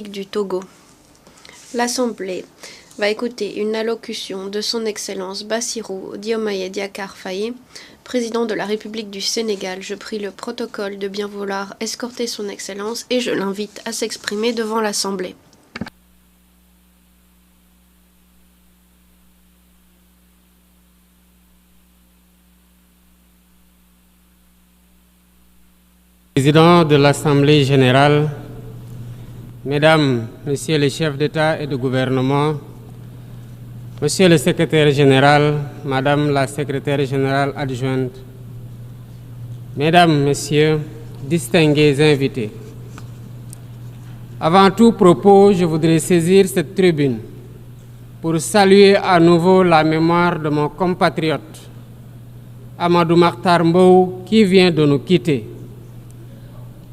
Du Togo. L'Assemblée va écouter une allocution de Son Excellence Bassirou Diomaye Diakhar Faye, président de la République du Sénégal. Je prie le protocole de bien vouloir escorter Son Excellence et je l'invite à s'exprimer devant l'Assemblée. Président de l'Assemblée générale, Mesdames, Messieurs les chefs d'État et de gouvernement, Monsieur le secrétaire général, Madame la secrétaire générale adjointe, Mesdames, Messieurs, distingués invités. Avant tout propos, je voudrais saisir cette tribune pour saluer à nouveau la mémoire de mon compatriote, Amadou Makhtar Mbow, qui vient de nous quitter.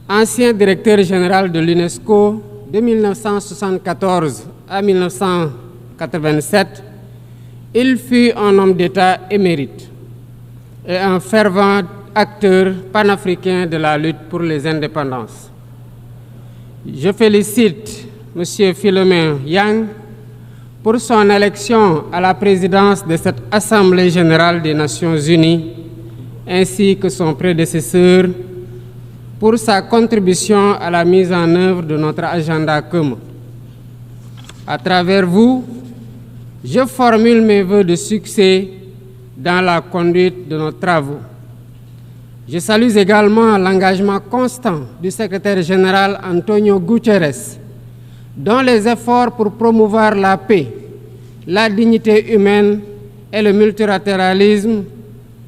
Ancien directeur général de l'UNESCO, de 1974 à 1987, il fut un homme d'État émérite et un fervent acteur panafricain de la lutte pour les indépendances. Je félicite M. Philomène Yang pour son élection à la présidence de cette Assemblée générale des Nations unies, ainsi que son prédécesseur, pour sa contribution à la mise en œuvre de notre agenda commun. À travers vous, je formule mes vœux de succès dans la conduite de nos travaux. Je salue également l'engagement constant du secrétaire général Antonio Guterres, dont les efforts pour promouvoir la paix, la dignité humaine et le multilatéralisme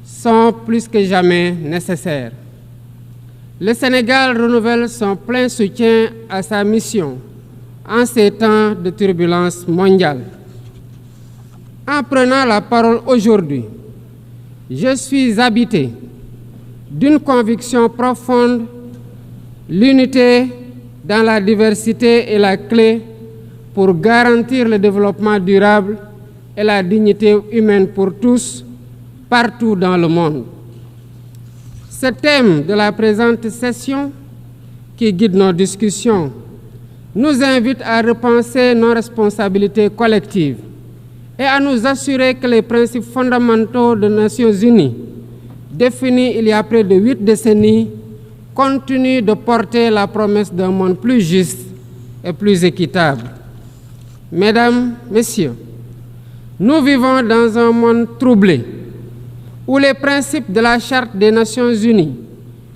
sont plus que jamais nécessaires. Le Sénégal renouvelle son plein soutien à sa mission en ces temps de turbulence mondiale. En prenant la parole aujourd'hui, je suis habité d'une conviction profonde: l'unité dans la diversité est la clé pour garantir le développement durable et la dignité humaine pour tous, partout dans le monde. Ce thème de la présente session, qui guide nos discussions, nous invite à repenser nos responsabilités collectives et à nous assurer que les principes fondamentaux des Nations unies, définis il y a près de 8 décennies, continuent de porter la promesse d'un monde plus juste et plus équitable. Mesdames, Messieurs, nous vivons dans un monde troublé, où les principes de la Charte des Nations unies,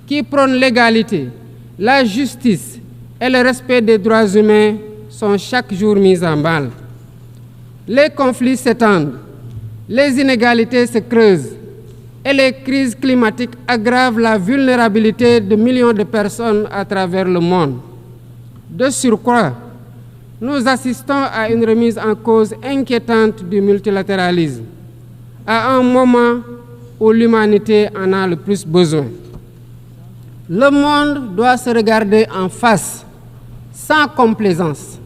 qui prônent l'égalité, la justice et le respect des droits humains, sont chaque jour mis en mal. Les conflits s'étendent, les inégalités se creusent et les crises climatiques aggravent la vulnérabilité de millions de personnes à travers le monde. De surcroît, nous assistons à une remise en cause inquiétante du multilatéralisme, à un moment où l'humanité en a le plus besoin. Le monde doit se regarder en face, sans complaisance.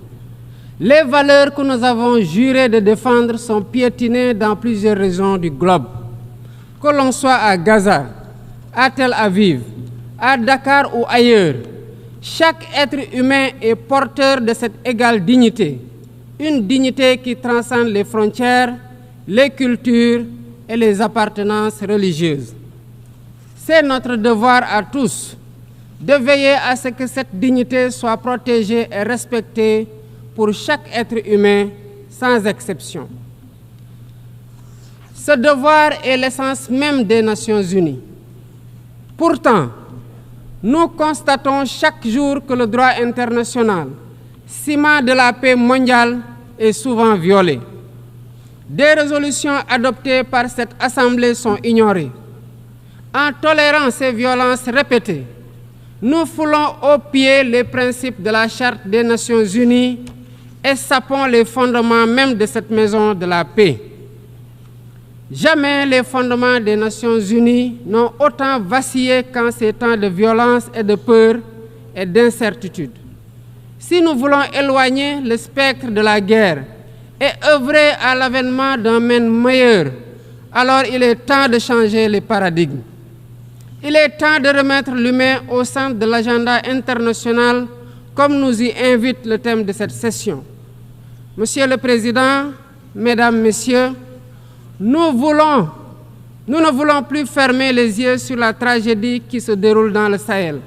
Les valeurs que nous avons juré de défendre sont piétinées dans plusieurs régions du globe. Que l'on soit à Gaza, à Tel Aviv, à Dakar ou ailleurs, chaque être humain est porteur de cette égale dignité, une dignité qui transcende les frontières, les cultures et les appartenances religieuses. C'est notre devoir à tous de veiller à ce que cette dignité soit protégée et respectée pour chaque être humain, sans exception. Ce devoir est l'essence même des Nations unies. Pourtant, nous constatons chaque jour que le droit international, ciment de la paix mondiale, est souvent violé. Des résolutions adoptées par cette Assemblée sont ignorées. En tolérant ces violences répétées, nous foulons aux pieds les principes de la Charte des Nations unies et sapons les fondements même de cette maison de la paix. Jamais les fondements des Nations unies n'ont autant vacillé qu'en ces temps de violence et de peur et d'incertitude. Si nous voulons éloigner le spectre de la guerre et œuvrer à l'avènement d'un monde meilleur, alors il est temps de changer les paradigmes. Il est temps de remettre l'humain au centre de l'agenda international comme nous y invite le thème de cette session. Monsieur le Président, Mesdames, Messieurs, nous ne voulons plus fermer les yeux sur la tragédie qui se déroule dans le Sahel.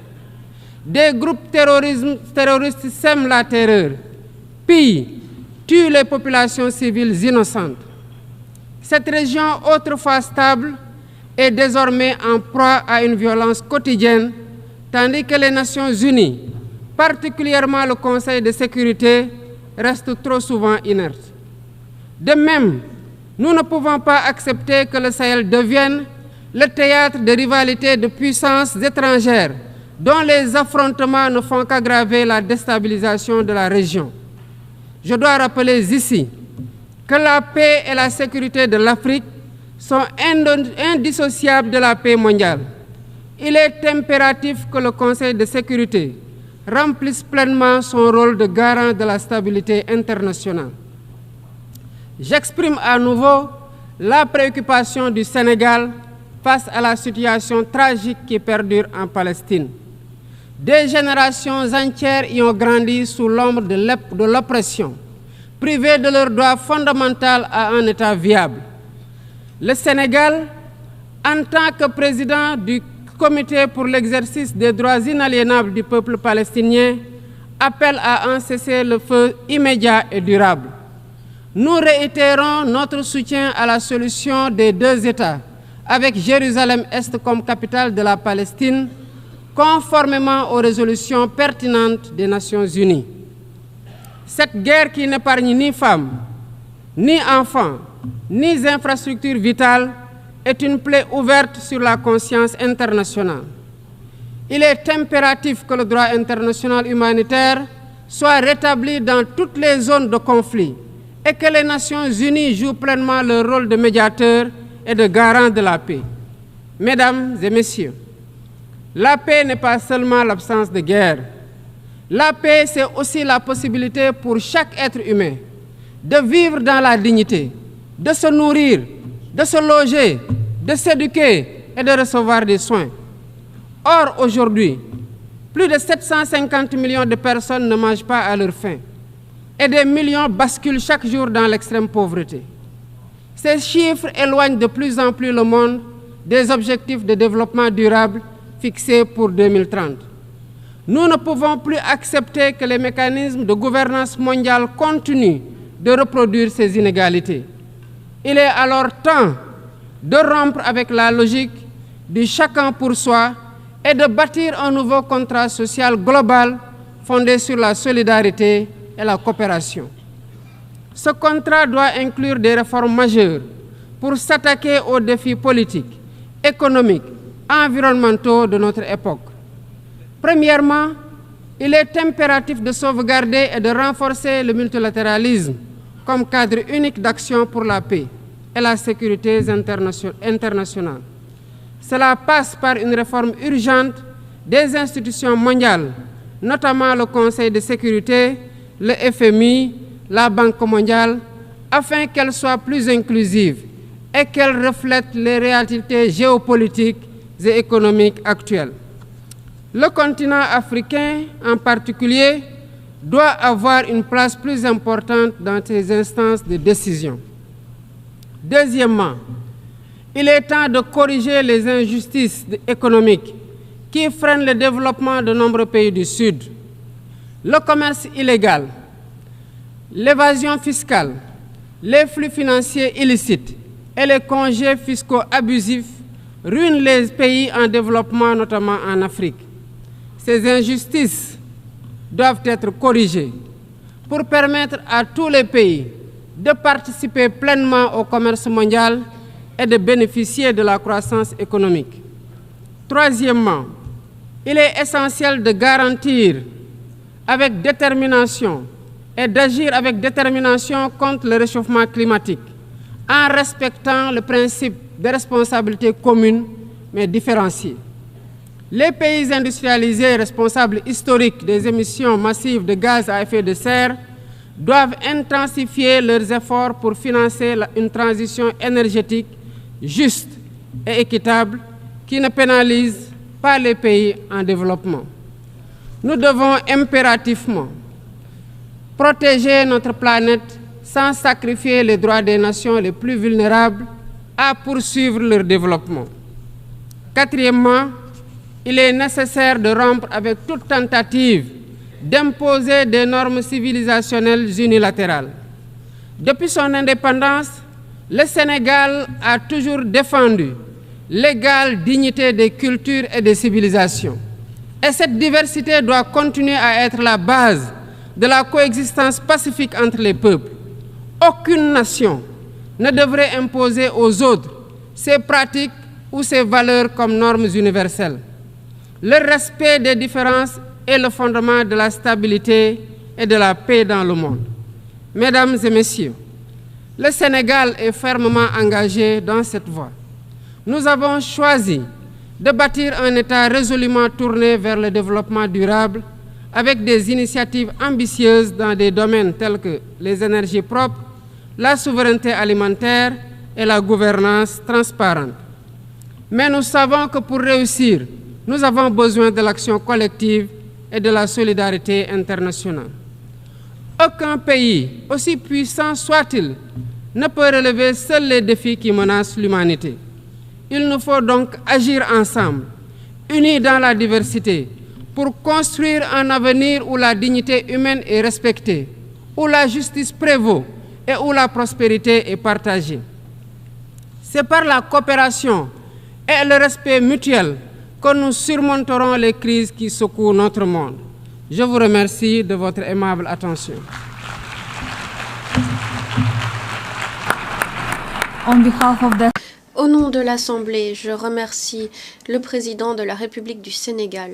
Des groupes terroristes sèment la terreur, pillent, tuent les populations civiles innocentes. Cette région, autrefois stable, est désormais en proie à une violence quotidienne, tandis que les Nations Unies, particulièrement le Conseil de sécurité, restent trop souvent inertes. De même, nous ne pouvons pas accepter que le Sahel devienne le théâtre de rivalités de puissances étrangères dont les affrontements ne font qu'aggraver la déstabilisation de la région. Je dois rappeler ici que la paix et la sécurité de l'Afrique sont indissociables de la paix mondiale. Il est impératif que le Conseil de sécurité remplisse pleinement son rôle de garant de la stabilité internationale. J'exprime à nouveau la préoccupation du Sénégal face à la situation tragique qui perdure en Palestine. Des générations entières y ont grandi sous l'ombre de l'oppression, privées de leur droit fondamental à un État viable. Le Sénégal, en tant que président du Comité pour l'exercice des droits inaliénables du peuple palestinien, appelle à un cessez-le-feu immédiat et durable. Nous réitérons notre soutien à la solution des deux États, avec Jérusalem-Est comme capitale de la Palestine, conformément aux résolutions pertinentes des Nations Unies. Cette guerre qui n'épargne ni femmes, ni enfants, ni infrastructures vitales est une plaie ouverte sur la conscience internationale. Il est impératif que le droit international humanitaire soit rétabli dans toutes les zones de conflit et que les Nations Unies jouent pleinement leur rôle de médiateur et de garant de la paix. Mesdames et Messieurs, la paix n'est pas seulement l'absence de guerre. La paix, c'est aussi la possibilité pour chaque être humain de vivre dans la dignité, de se nourrir, de se loger, de s'éduquer et de recevoir des soins. Or, aujourd'hui, plus de 750 millions de personnes ne mangent pas à leur faim et des millions basculent chaque jour dans l'extrême pauvreté. Ces chiffres éloignent de plus en plus le monde des objectifs de développement durable fixés pour 2030. Nous ne pouvons plus accepter que les mécanismes de gouvernance mondiale continuent de reproduire ces inégalités. Il est alors temps de rompre avec la logique du chacun pour soi et de bâtir un nouveau contrat social global fondé sur la solidarité et la coopération. Ce contrat doit inclure des réformes majeures pour s'attaquer aux défis politiques, économiques, environnementaux de notre époque. Premièrement, il est impératif de sauvegarder et de renforcer le multilatéralisme comme cadre unique d'action pour la paix et la sécurité internationale. Cela passe par une réforme urgente des institutions mondiales, notamment le Conseil de sécurité, le FMI, la Banque mondiale, afin qu'elles soient plus inclusives et qu'elles reflètent les réalités géopolitiques et économiques actuelles. Le continent africain, en particulier, doit avoir une place plus importante dans ces instances de décision. Deuxièmement, il est temps de corriger les injustices économiques qui freinent le développement de nombreux pays du Sud. Le commerce illégal, l'évasion fiscale, les flux financiers illicites et les congés fiscaux abusifs ruinent les pays en développement, notamment en Afrique. Ces injustices doivent être corrigées pour permettre à tous les pays de participer pleinement au commerce mondial et de bénéficier de la croissance économique. Troisièmement, il est essentiel de garantir avec détermination et d'agir avec détermination contre le réchauffement climatique en respectant le principe de responsabilité commune mais différenciée. Les pays industrialisés responsables historiques des émissions massives de gaz à effet de serre doivent intensifier leurs efforts pour financer une transition énergétique juste et équitable qui ne pénalise pas les pays en développement. Nous devons impérativement protéger notre planète sans sacrifier les droits des nations les plus vulnérables à poursuivre leur développement. Quatrièmement, il est nécessaire de rompre avec toute tentative d'imposer des normes civilisationnelles unilatérales. Depuis son indépendance, le Sénégal a toujours défendu l'égale dignité des cultures et des civilisations. Et cette diversité doit continuer à être la base de la coexistence pacifique entre les peuples. Aucune nation ne devrait imposer aux autres ses pratiques ou ses valeurs comme normes universelles. Le respect des différences est le fondement de la stabilité et de la paix dans le monde. Mesdames et messieurs, le Sénégal est fermement engagé dans cette voie. Nous avons choisi de bâtir un État résolument tourné vers le développement durable avec des initiatives ambitieuses dans des domaines tels que les énergies propres, la souveraineté alimentaire et la gouvernance transparente. Mais nous savons que pour réussir, nous avons besoin de l'action collective et de la solidarité internationale. Aucun pays, aussi puissant soit-il, ne peut relever seuls les défis qui menacent l'humanité. Il nous faut donc agir ensemble, unis dans la diversité, pour construire un avenir où la dignité humaine est respectée, où la justice prévaut et où la prospérité est partagée. C'est par la coopération et le respect mutuel que nous surmonterons les crises qui secouent notre monde. Je vous remercie de votre aimable attention. Au nom de l'Assemblée, je remercie le président de la République du Sénégal.